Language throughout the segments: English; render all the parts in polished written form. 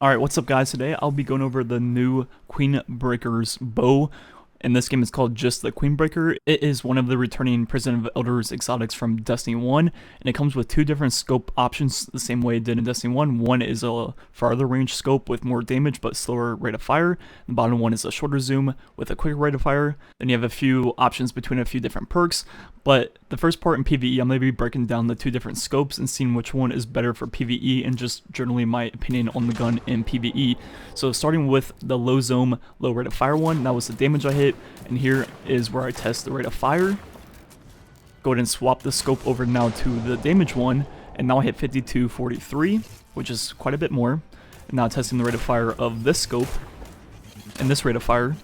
Alright, what's up guys? Today I'll be going over the new Queenbreaker's bow. And this game is called just the Queenbreaker. It is one of the returning Prison of Elders exotics from Destiny 1, and it comes with two different scope options the same way it did in Destiny 1. One is a farther range scope with more damage but slower rate of fire. The bottom one is a shorter zoom with a quicker rate of fire. Then you have a few options between a few different perks. But the first part in PvE, I'm going to be breaking down the two different scopes and seeing which one is better for PvE and just generally my opinion on the gun in PvE. So starting with the low zoom, low rate of fire one, that was the damage I hit, and here is where I test the rate of fire. Go ahead and swap the scope over now to the damage one, and now I hit 5243, which is quite a bit more. And now testing the rate of fire of this scope, and this rate of fire.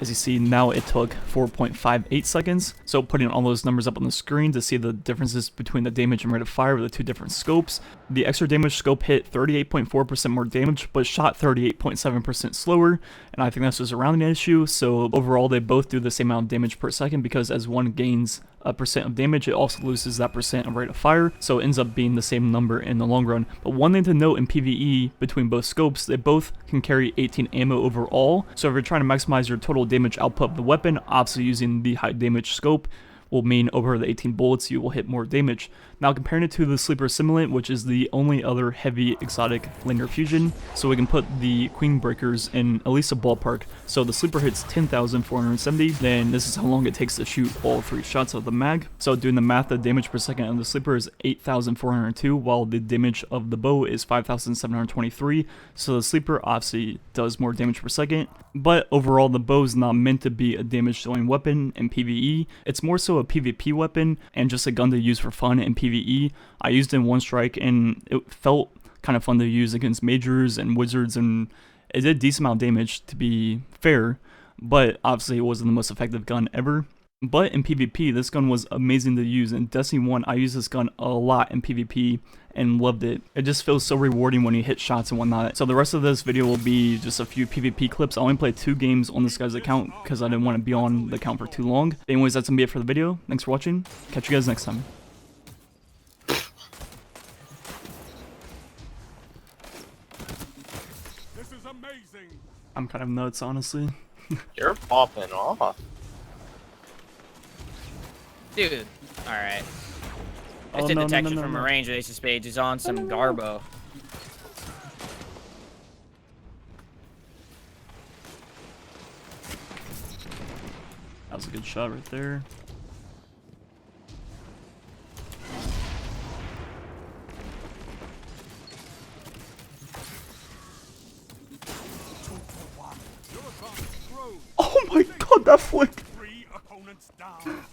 As you see, now it took 4.58 seconds. So putting all those numbers up on the screen to see the differences between the damage and rate of fire of the two different scopes. The extra damage scope hit 38.4% more damage, but shot 38.7% slower. And I think that's just a rounding issue. So overall, they both do the same amount of damage per second, because as one gains a percent of damage, it also loses that percent of rate of fire, so it ends up being the same number in the long run. But one thing to note in PvE between both scopes, they both can carry 18 ammo overall, so if you're trying to maximize your total damage output of the weapon, obviously using the high damage scope will mean over the 18 bullets you will hit more damage. Now comparing it to the Sleeper Simulant, which is the only other heavy exotic linear fusion, so we can put the Queenbreakers in at least a ballpark. So the Sleeper hits 10,470, then this is how long it takes to shoot all 3 shots of the mag. So doing the math, the damage per second of the Sleeper is 8,402, while the damage of the bow is 5,723, so the Sleeper obviously does more damage per second. But overall, the bow is not meant to be a damage dealing weapon in PvE. It's more so a PvP weapon and just a gun to use for fun in PvE. I used it in one strike and it felt kind of fun to use against majors and wizards, and it did a decent amount of damage to be fair, but obviously it wasn't the most effective gun ever. But in PvP, this gun was amazing to use. In Destiny 1, I used this gun a lot in PvP and loved it. It just feels so rewarding when you hit shots and whatnot. So the rest of this video will be just a few PvP clips. I only played 2 games on this guy's account because I didn't want to be on the account for too long. But anyways, that's going to be it for the video. Thanks for watching. Catch you guys next time. This is amazing. I'm kind of nuts, honestly. You're popping off. Dude, alright. Oh, It's a no, detection no, from no. a range with Ace of Spades. He's on some Garbo. That was a good shot right there. Oh my god, that flick! 3 opponents down.